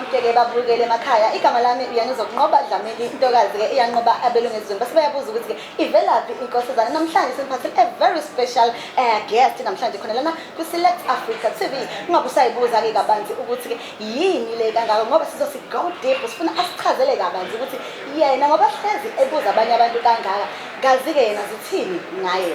bonke-ke babukele emakhaya. Igama lami uyangizokunqoba Dlamini Ntokazi-ke iyanqoba abelungezweni. Base bayabuza ukuthi ivelaphi inkosazana. Namhlanje semphathele a very special guest namhlanje khona lana ku-Select Africa TV. Ungabe usayibuza-ke kabanzi ukuthi-ke yini le kangaka ngoba go deep sifuna asichazele kabanzi ukuthi yena ngoba hlezi ebuza abanye abantu kangaka. Kazi-ke yena zithini ngaye.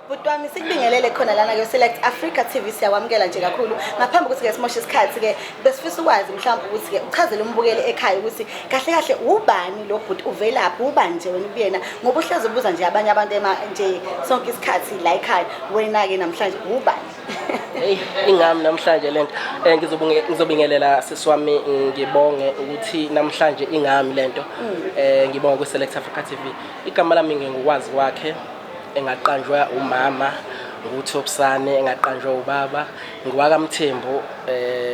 Butwami sikubingelele khona lana ke Select Africa TV siyakwamukela nje kakhulu ngaphambi ukuthi ke simoshe isikhathi ke besifisa ukwazi mhlawumbe ukuthi ke uchazele umbukeli ekhaya ukuthi kahle kahle ubani lo bhuti uvelaphi ubani nje wena ubuyena ngoba uhlezi ubuza nje abanye abantu nje sonke isikhathi la ekhaya wena ke namhlanje ubani. Hey ingami namhlanje lento ngizobingelela sisiwami ngibonge ukuthi namhlanje ingami lento ngibonga ku Select Africa TV igama lami ngikwazi wakhe engaqanjwa umama nguThob'sani engaqanjwa ubaba ngiwaka Mthembu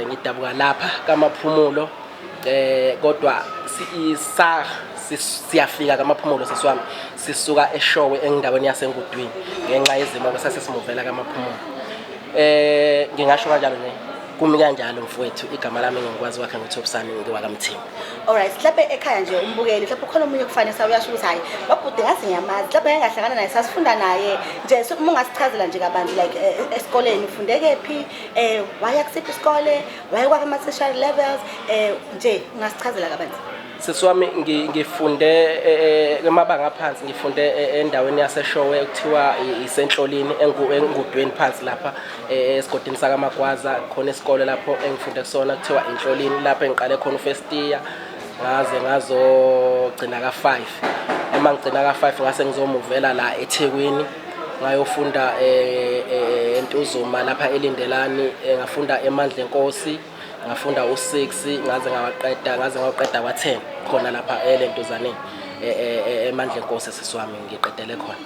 ngidabuka lapha kaMaphumulo kodwa siyafika kaMaphumulo sesiwami sisuka eShowe endaweni yaseNgudwini ngenxa yezimo besasesimuvela kaMaphumulo ngingasho kanjalo nje kumi kanjalo mfowethu igama lami ngikwazi wakhe nguThob'sani ngiwaka Mthembu. Alright mhlawumbe ekhaya nje umbukeli mhlawumbe khona umunye kufanele sawuyasho ukuthi hayi babhude ngazi ngiyamazi mhlawumbe engahlangana naye sasifunda naye nje uma ungasichazela nje kabanzi like esikoleni ufunde kephi waya kusiphi isikole waya kwa ama-tertiary levels nje ungasichazela kabanzi. Sesiwami ngifunde emabanga aphansi ngifunde endaweni yaseShowe ekuthiwa isenhlolini engudweni phansi lapha esigodini sakaMagwaza khona isikole lapho engifunde kusona kuthiwa inhlolini lapho engiqale khona ufirst year ngaze ngazogcina ka5 uma ngigcina ka5 ngase ngizomuvela la eThekwini ngayofunda eNtuzuma lapha eLindelani ngafunda eMandla Nkosi ngafunda u6 ngaze ngawaqeda wa10 khona lapha elentuzaneni eMandla Nkosi sisiwami ngiqedele khona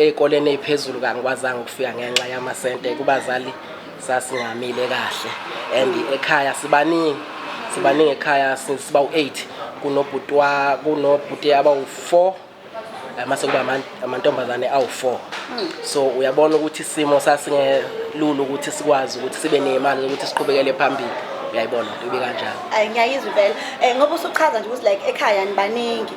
ekoleni eziphezulu kangikwazanga ukufika ngenxa yamasente kubazali sasingamile kahle and ekhaya sibaningi ekhaya siba u8 kunobhuti abawu4 mase kuba amantombazane awu4 so uyabona ukuthi isimo sasingelulu ukuthi sikwazi ukuthi sibe nemali ukuthi siqhubekele phambili uyayibona into kanjalo. Ngiyayizwa vele ngoba usuchaza nje ukuthi like ekhaya nibaningi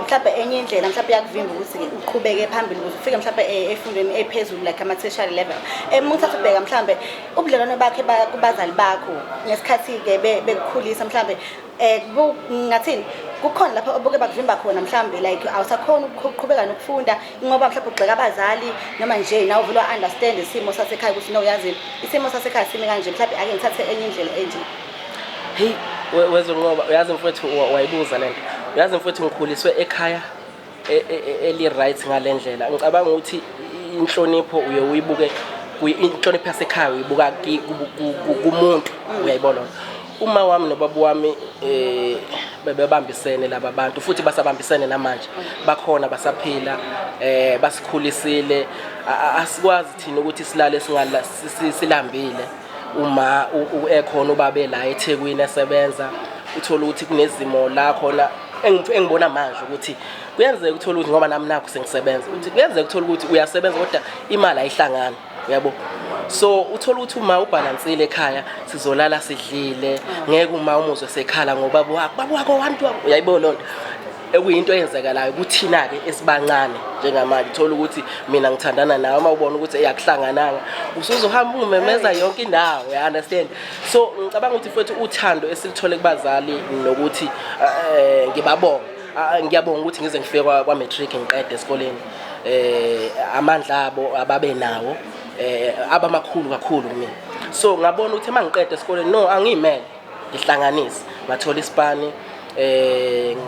mhlawumbe enye indlela mhlawumbe yakuvimba ukuthi uqhubeke phambili ukuthi ufike mhlawumbe efundweni ephezulu like ama-tertiary level mngithatha ubheka mhlawumbe ubudlelwano bakhe kubazali bakho ngesikhathi ke bekukhulisa mhlawumbe ngathini kukhona lapho obuke bakuvimba khona mhlawumbe like awusakhona ukuqhubeka nokufunda ngoba mhlawumbe ugxeka abazali noma nje nawe uvela understand isimo sasekhaya ukuthi no yazi isimo sasekhaya simi kanje mhlawumbe ake ngithathe enye indlela enje. Hey wezonqoba uyazi mfowethu wayibuza lento uyazi mfowethu ngikhuliswe ekhaya eli-right ngalendlela ngicabanga ukuthi inhlonipho uyibuke inhlonipho yasekhaya uyibuka kumuntu uyayibona uma wami nobaba wami bebambisene laba bantu futhi basabambisene namanje bakhona basaphila basikhulisile asikwazi thina ukuthi silale silambile uma ekhona ubaba la eThekwini esebenza uthola ukuthi kunezimo la khona engibona manje ukuthi kuyenzeka uthola ukuthi ngoba nami nakho sengisebenza ukuthi kuyenzeka uthola ukuthi uyasebenza kodwa imali ayihlangani uyabo so uthola ukuthi uma ubalansile ekhaya sizolala sidlile ngeke uma umuzwe sekhala ngoba baba wakho wantu uyayibona lonto ekuyinto eyenzekalayo kuthina ke esibancane njengamanje uthola ukuthi mina ngithandana nawe uma ubona ukuthi eyakuhlangananga usuzohamba umemeza yonke indawo you understand so ngicabanga ukuthi futhi uthando esilithole kubazali nokuthi ngiyabonga ukuthi ngize ngifike kwa matric ngiqede esikoleni amandla abo ababe nawo abamakhulu kakhulu mina so ngabona ukuthi mangiqede esikoleni no angiyimele ngihlanganise ngathola isipani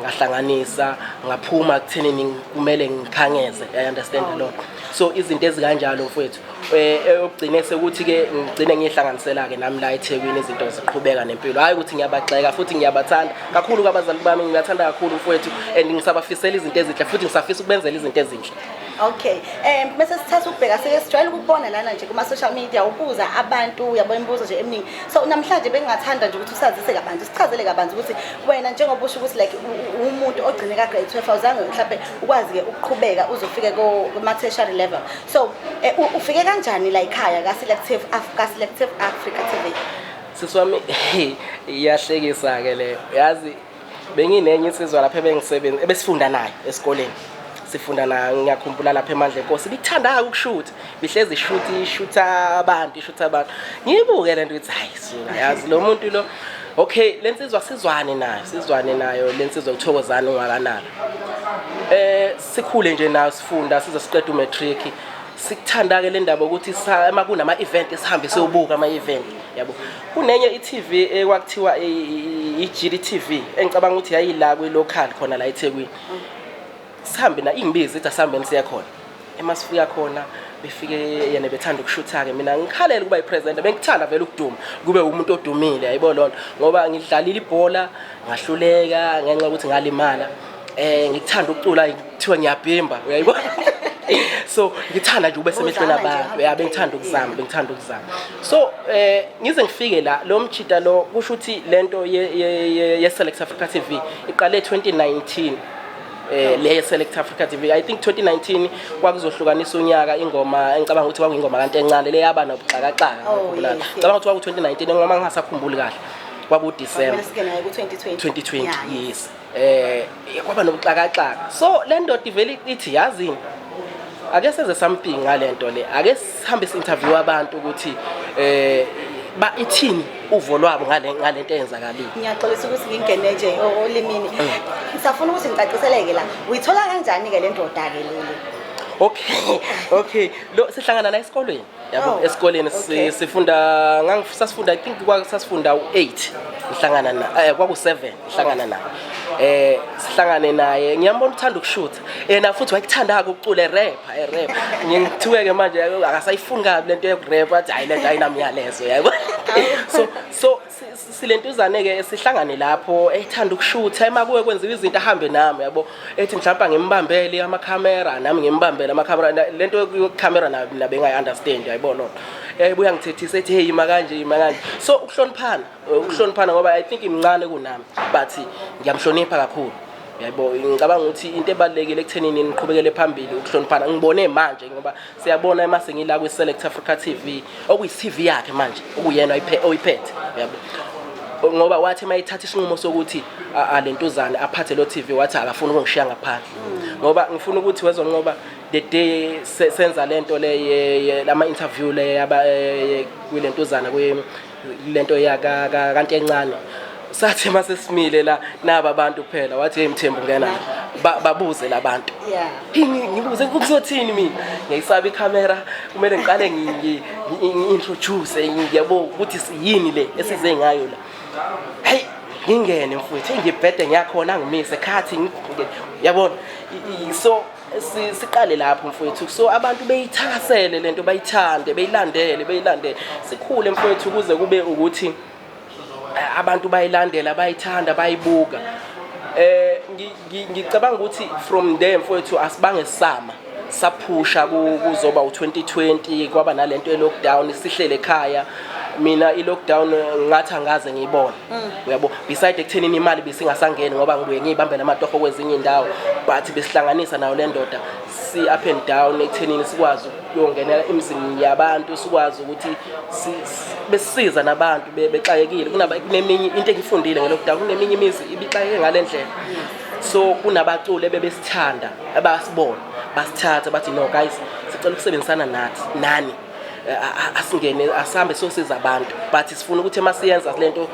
ngahlanganisa ngaphuma kuthenini kumele ngikhangeze I understand a lot so izinto ezikanjalo mfowethu ogcine sekuthi ke ngigcine ngihlanganisela ke nami la eThekwini izinto ziqhubeka nempilo hayi ukuthi ngiyabagxeka futhi ngiyabathanda kakhulu kwabazali bami ngiyathanda kakhulu mfowethu and ngisabafisela izinto ezinhle futhi ngisafisa ukubenzela izinto ezinhle. Okay bese sithatha ukubheka sijwayele ukubona lana nje kuma social media ubuza abantu uyabona imibuzo nje eminingi so namhlanje bengingathanda nje ukuthi usazise kabanzi sichazele kabanzi ukuthi wena njengoba usho ukuthi like umuntu ogcine ka grade 12 awuzange mhlawumbe ukwazi ke ukuqhubeka uzofike kuma tertiary level so ufike kanjani la ekhaya ka Selective Africa TV? siswami iyahlekisa ke leyo yazi benginenye insizwa lapha ebengisebenza ebesifunda nayo esikoleni sifunda nayo ngiyakhumbula lapha eMandla Enkosi bikuthanda ukushoot bihlezi ishuta abantu ngiyibuke lento ithi hayi suka yazi lo muntu lo okay lensizwa sizwane nayo lensizwa uThokozani ungakanalo sikhule nje nayo sifunda size siqeda umatric sikuthanda ke le ndaba ukuthi uma kunama event sihambe siyobuka ama event yabo kunenye iTV ekwakuthiwa iGTV engicabanga ukuthi yayila kwi local khona la eThekwini sihambe na ingibizi ithi asihambeni siya khona emasifika khona befike yena bethanda ukushutha ke mina ngikhalela ukuba ipresident bengithanda vele ukuduma kube umuntu odumile ayibo lonto ngoba ngidlalile ibhola ngahluleka ngenxa ukuthi ngalimala ngikuthanda ukucula kuthiwa ngiyabhimba uyayibona so ngithanda nje ube semehlweni abantu bengithanda ukuzama so ngize ngifike la lo mchita lo kusho ukuthi lento ye Select Africa TV iqale 2019 le Select Africa TV I think 2019 kwakuzohlukanisa unyaka ingoma engicabanga ukuthi kwakuyingoma kanti encane le yaba nobuxakaxaka ngicabanga ukuthi kwaku 2019 engoma ngingasakhumbuli kahle kwaku December 2020 yes kwaba nobuxakaxaka so le ndoda ivele ithi yazini ake senze something ngalento le ake sihambe si-interview abantu ukuthi ba ithini uvo lwabo ngalento eyenzakalile. Ngiyaxolisa ukuthi ngingene nje olimini ngisafuna ukuthi ngicaciseleke la uyithola kanjani ke le ndoda ke leli okay lo sihlangana la esikolweni yabo esikoleni sifunda sasifunda I think sasifunda u8 sihlangana na kwaku 7 sihlangana naye sihlangane naye ngiyambona uthanda ukushootha yena futhi wayekuthanda ukucula rap ngithiwe ke manje akasayifuni kabi lento yokurap athi hayi lento ayinamyalezo yabo so silentuzane ke sihlangane lapho ethanda ukushutha emakuwe kwenziwa izinto ahambe nami yabo ethi mhlawumbe ngimbambele ama camera nami ngimbambele ama camera lento yocamera nabe ngayi understand yayibona ebuya ngithethisa ethi hey ima kanje so ukuhloniphana ngoba I think imncane kunami but ngiyamhlonipha kakhulu yabo ngicabanga ukuthi into ebalekile ekuthenini niqhubekele phambili ukuhloniphana ngibone manje ngoba siyabona emase ngila kwi Select Africa TV okuyi TV yakhe manje okuyena oyiphethe yabo ngoba wathi mayithatha isinqumo sokuthi alentuzana aphathe lo TV wathi akafuni ukungishiya ngaphandle ngoba ngifuna ukuthi wezwa ngoba the day senza lento le lama interview le kwilentuzana lento yaka kanti encane sathi mase simile la naba abantu phela wathi hey Mthembu ngena babuze labantu ngibuze ukuzothini mina ngiyisaba iCamera kumele ngiqale ngi-introduce ngiyabo ukuthi siyini le esize ngayo la hey ngingene mfowethu ngibhede ngiyakhona ngimise khathi yabona so siqale lapho mfowethu so abantu beyithakasele lento bayithande beyilandele sikhule mfowethu kuze kube ukuthi abantu bayilandela bayithanda bayibuka ngicabanga ukuthi from there mfowethu asibange sama saphusha kuzoba u2020 kwaba nalento ye-lockdown sihlele ekhaya mina i-lockdown ngathi angaze ngiyibona uyabo beside ekuthenini imali besingasangeni ngoba ngibuye ngiyibambela amatoho kwezinye indawo but besihlanganisa nayo le ndoda si up and down ekuthenini sikwazi ukuyongenela emzini yabantu sikwazi ukuthi besisiza nabantu bexakekile kuneminye into engifundile nge-lockdown kuneminye imizi ibixakeke ngalendlela so kunabaculi bebesithanda abasibona basithatha bathi no guys sicela ukusebenzisana nani asingene asambe sosiza abantu but sifuna ukuthi masiyenza lento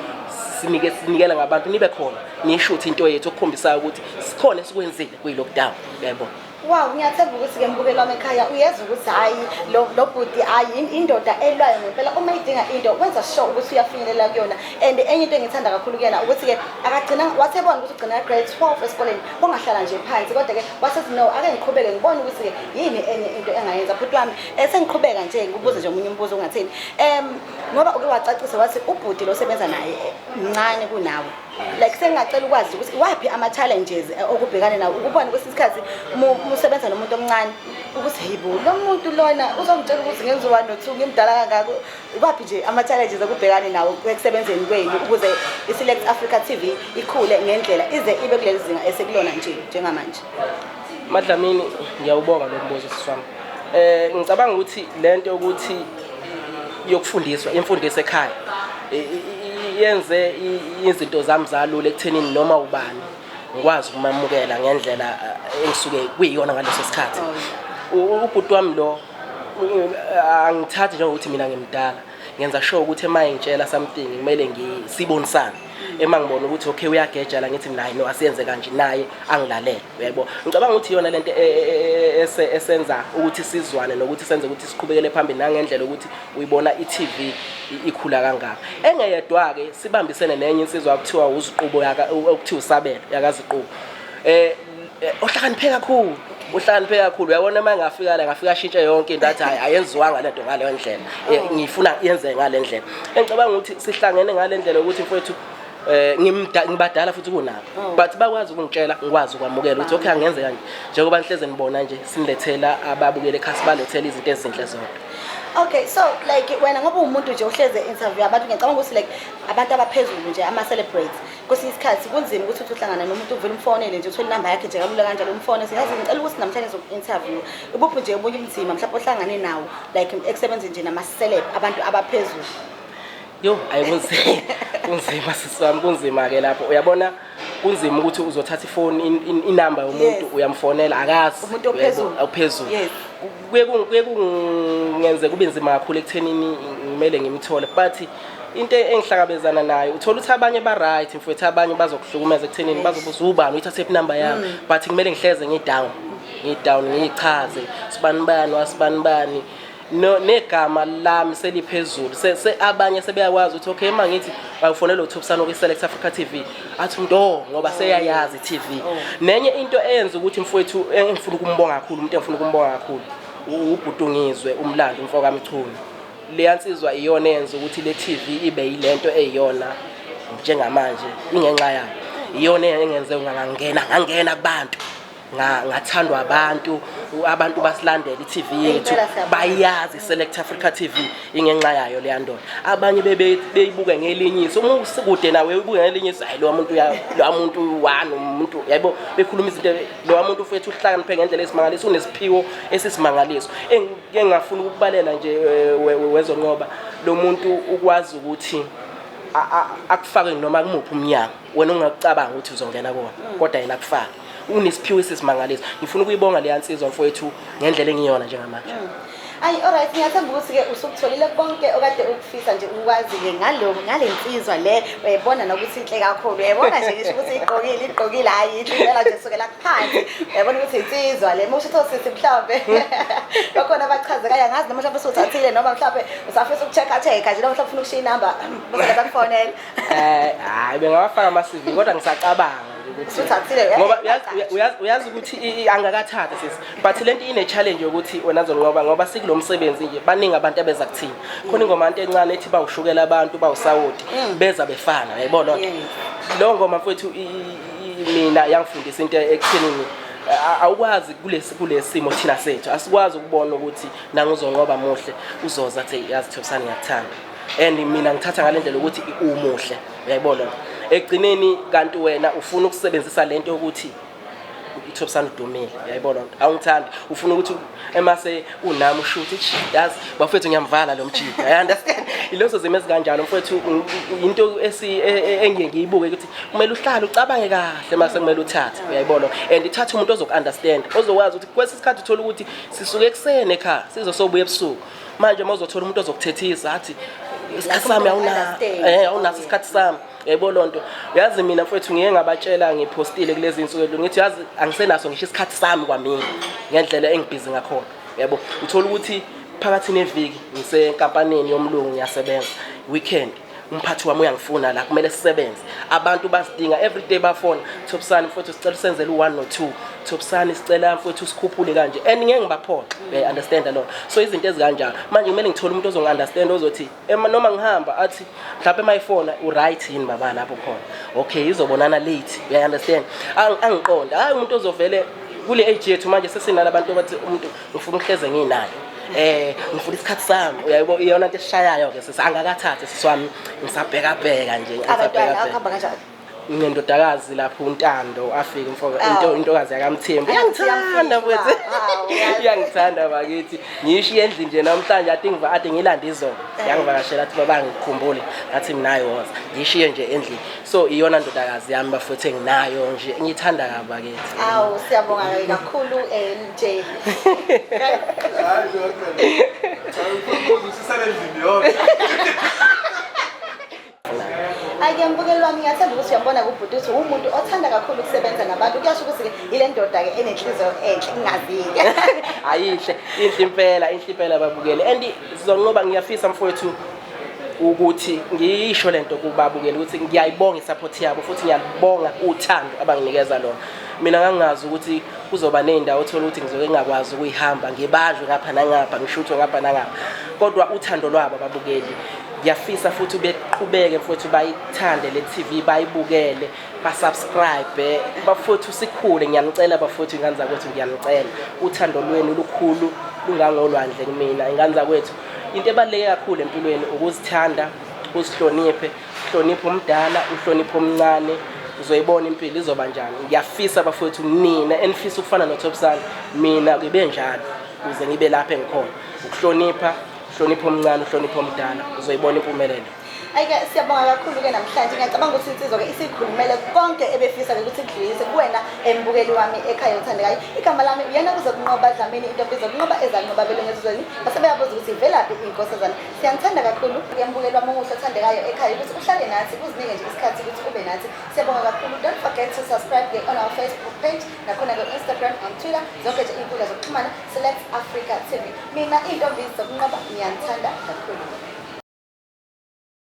sinikela ngabantu nibe khona nishuthi into yethu okukhombisa ukuthi sikhona sikwenzile kwi-lockdown yayibona. Wow, ngiyathemba ukuthi ke mbukelo wami ekhaya uyeza ukuthi hayi lo bhuti hayi indoda elwayo ngempela uma idinga into wenza sure ukuthi uyafinyelela kuyona and enye into engithanda kakhulu kuyena ukuthi ke akagcina wathebona ukuthi ugcina grade 12 esikoleni bongahlala nje phansi kodwa ke wasethi no ake ngiqhubeke ngibone ukuthi ke yini enye into engayenza bhuti wami sengiqhubeka nje ngibuze nje omunye umbuzo ungathini ngoba uke wacacisa wathi ubhuti lo sebenza naye mncane kunawe like sengacela ukwazi ukuthi wapi ama challenges okubhekana nawo ukubona kwesikhathi usebenza nomuntu omncane ukuthi hibo lo muntu lona uzongitshela ukuthi ngenziwa no2 ngimdala kangaka wapi nje ama challenges okubhekana nawo ekusebenzeni kwenu ukuze iSelect Africa TV ikhule ngendlela ize ibe kuleli zinga esekulona nje njengamanje. Madlamini ngiyawubonga lo mbuzo siswami ngicabanga ukuthi lento ukuthi yokufundiswa imfundiso ekhaya yenze izinto zami zalula ekuthenini noma ubani ngikwazi ukumamukela ngendlela engisuke kuyiyona ngaleso sikhathi. Ubhuti wami lo angithathi njengokuthi mina ngimdala, ngenza sure ukuthi ngitshela something kumele sibonisane. Ngibona ukuthi okay uyageja la ngithi naye no asiyenze kanje naye angilalele, uyaybo. Ngicabanga ukuthi iyona lento esenza ukuthi sizwane nokuthi senze ukuthi siqhubekele phambili nangendlela ukuthi uyibona iTV ikhula kangaka. Engeyedwa ke sibambisene nenye insizwa akuthiwa uziqubo okuthiwa usabelo yakaziqubo. Ohlakaniphe kakhulu. Uhlakaniphe kakhulu, uyabona uma ngafika la ngafika shintshe yonke into athi ayenziwanga lento ngaleyo ndlela. Ngifuna yenze ngale ndlela. Engicabanga ukuthi sihlangene ngale ndlela ukuthi mfowethu ngibadala futhi kunabo, but bakwazi ukungitshela ngikwazi ukwamukela ukuthi okay angenze kanje njengoba nihleze nibona nje sinilethela ababukele ekhasi balethela izinto ezinhle zodwa. Okay, so like wena ngoba umuntu nje ohleze interview abantu ngicabanga ukuthi like abantu abaphezulu nje ama-celebrates kwesinye isikhathi kunzima ukuthi uhlangana nomuntu uvele umfonele nje uthole inamba yakhe nje kalula kanjalo umfone siyazi ngicela ukuthi namhlanje zoku-interview ibuphi nje obunye ubunzima mhlawumbe ohlangane nawo like ekusebenze nje nama-celeb abantu abaphezulu. Yo ayikunzima kunzima siswami kunzima ke lapho uyabona kunzima ukuthi uzothatha ifoni inamba yomuntu uyamfonela akazi umuntu ophezulu yes kuye kungenze kube nzima kakhulu ekuthenini kumele ngimthole but into engihlangabezana nayo uthola ukuthi abanye ba right mfowethu abanye bazokuhlukumeza ekuthenini bazobuza ubani uyithathe inamba yami but kumele ngihleze ngidown ngichaze sibani bani no negama lami seliphezulu abanye sebeyakwazi ukuthi okay uma ngithi awufonela uThob'sani ku-Select Africa TV athi umuntu ngoba seyayazi iTV. Nenye into eyenza ukuthi mfowethu engifuna ukumbonga kakhulu umuntu engifuna ukumbonga kakhulu ubhutungizwe umlando umfoka Mthembu. Leyansizwa iyona yenza ukuthi le TV ibe yilento eyiyona njengamanje ingenxa yayo. Iyona engenze ngangena kubantu ngathandwa abantu basilandela iTV yethu bayazi Select Africa TV ingenxa yayo le yandoda. Abanye beyibuka ngelinyiso uma usikude nawe uyibuka ngelinyiso hayi lo muntu wani umuntu yayibo bekhuluma izinto lo muntu ufethu uhlakaniphe ngendlela esimangaliso unesiphiwo esisimangaliso. Engingafuna ukubalela nje wezonqoba lo muntu ukwazi ukuthi akufake noma kumuphi umnyango wena ungakucabanga ukuthi uzongena kuona kodwa yena akufake unesiphiwo esisimangaliso. Ngifuna ukuyibonga le yansizwa mfowethu ngendlela engiyona njengamanje. Alright, ngiyathemba ukuthi-ke usukutholile konke okade ukufisa nje ukwazi-ke ngalensizwa le uyayibona nokuthi inhle kakhulu uyayibona nje ngisho ukuthi igqokile hayi ivela nje sukela kuphansi uyayibona ukuthi insizwa le musho ukuthi sisi mhlawumbe bakhona abachazekayo angazi noma mhlawumbe usuthathile noma mhlawumbe usafisa ukucheck-a nje noma mhlawumbe ufuna ukushiya inamba bose bakufonela. Hayi bengawafaka ama-CV kodwa ngisacabanga ngoba uyazi ukuthi angakathatha sisi but lento ine-challenge yokuthi wena ngoba sikulo msebenzi nje baningi abantu abeza kuthina khona ingoma into encane ethi bawushukela abantu bawusawoti beza befana uyayibona lo ngoma mfowethu mina yangifundisa into ekuthenini awukwazi kulesimo thina sethu asikwazi ukubona ukuthi nangizonqoba muhle uzoza athi yazi Thob'sani ngiyakuthanda and mina ngithatha ngalendlela ukuthi umuhle uyayibona ekugcineni kanti wena ufuna ukusebenzisa lento ukuthi uThob'sani udumile uyayibona awungithandi ufuna ukuthi emase unami ushuthi yazi bafethu ngiyamvala lo mjika I understand ileso zimo ezikanjalo mfethu into engiyibuke ukuthi kumele uhlale ucabange kahle mase kumele uthathe uyayibona and ithatha umuntu ozoku-understand ozokwazi ukuthi kwesisikhathi uthola ukuthi sisuke eksene ekhaya sizosobuya ebusuku manje mawuzothola umuntu ozokuthethisa athi isikhathi sami awunaso isikhathi sami uyayibona lonto yazi mina mfowethu ngeke ngabatshela ngipostile kulezi insuku ngithi yazi angisenaso ngisho isikhathi sami kwamina ngendlela engibhizi ngakhona yabo uthola ukuthi phakathi neviki ngisenkampanini yomlungu ngiyasebenza weekend umphathi wami uyangifuna la kumele sisebenze abantu basidinga everyday bafona Thob'sani mfowethu sicela usenzele u1 no2 Thob'sani sicela mfowethu sikhuphule kanje and ngeke ngibaphoxa understand lo so izinto ezikanjalo manje kumele ngithole umuntu ozongi-understand ozothi noma ngihamba athi mhlawumbe emayiphone u-right yini baba lapho khona okay izobonana late understand angiqonda hayi umuntu ozovele kule age yethu manje sesinala abantu bathi umuntu ngifuna uhleze nginayo ngifuna isikhathi sami uyayibo iyona into eshayayo ke sisangakathathe siswami ngisabheka nje abantwana akuhamba kanjani ngendodakazi lapho uNtando afika mfoka intokazi yakaMthembu iyangithanda mfowethu iyangithanda bakithi ngishiye endlini nje namhlanje ade ngilanda izolo yangivakashela athi baba ngikukhumbule ngathi minayo woza ngishiye nje endlini so iyona ndodakazi yami bafowethu enginayo nje ngithanda kabi bakithi siyabonga kakhulu nje Ayembukeli wami ngiyathanda ukuthi uyambona kubhuti ukuthi umuntu othanda kakhulu ukusebenza nabantu kuyasho ukuthi ile ndoda ke enenhliziyo enhle ingazike ayihle inhle impela babukeli and sizonqoba ngiyafisa mfowethu ukuthi ngisho lento kubabukeli ukuthi ngiyayibonga isupport yabo futhi ngiyabonga uthando abanginikeza lona mina ngangazi ukuthi kuzoba nendawo uthola ukuthi ngizoke ngakwazi ukuyihamba ngibanjwe ngapha nangapha ngishuthwe ngapha nangapha kodwa uthando lwabo babukeli ngiyafisa futhi beqhubeke mfowethu bayithande le TV bayibukele basubscribe bafowethu sikhule ngiyanicela bafowethu ingane zakwethu ngiyanicela uthando lwenu lukhulu lungangolwandle kumina ingane zakwethu into ebaluleke kakhulu empilweni ukuzithanda uzihloniphe uhloniphe umdala uhloniphe omncane uzoyibona impilo izoba njani ngiyafisa bafowethu nina enifisa ukufana noThob'sani mina ngibe njalo ukuze ngibe lapha engikhona ukuhlonipha omncane uhlonipha omdala uzoyibona impumelelo ayike siyabonga kakhulu ke namhlanje ngiyacabanga ukuthi insizwa ke isikhulumele konke ebefisa ukuthi kudlulise kuwena embukeli wami ekhaya othandekayo igama lami uyena kuzokunqoba Dlamini into bizokunqoba ezanqoba belengezweni basebeyabuza ukuthi ivelaphi inkosazana siyanthanda kakhulu embukeli wami umuhle othandekayo ekhaya ukuthi uhlale nathi uzinike nje isikhathi ukuthi ube nathi siyabonga kakhulu don't forget to subscribe on our Facebook page nakhona ku Instagram and Twitter zonke nje inkundla zokuxhumana select Africa TV mina into bizokunqoba ngiyanthanda kakhulu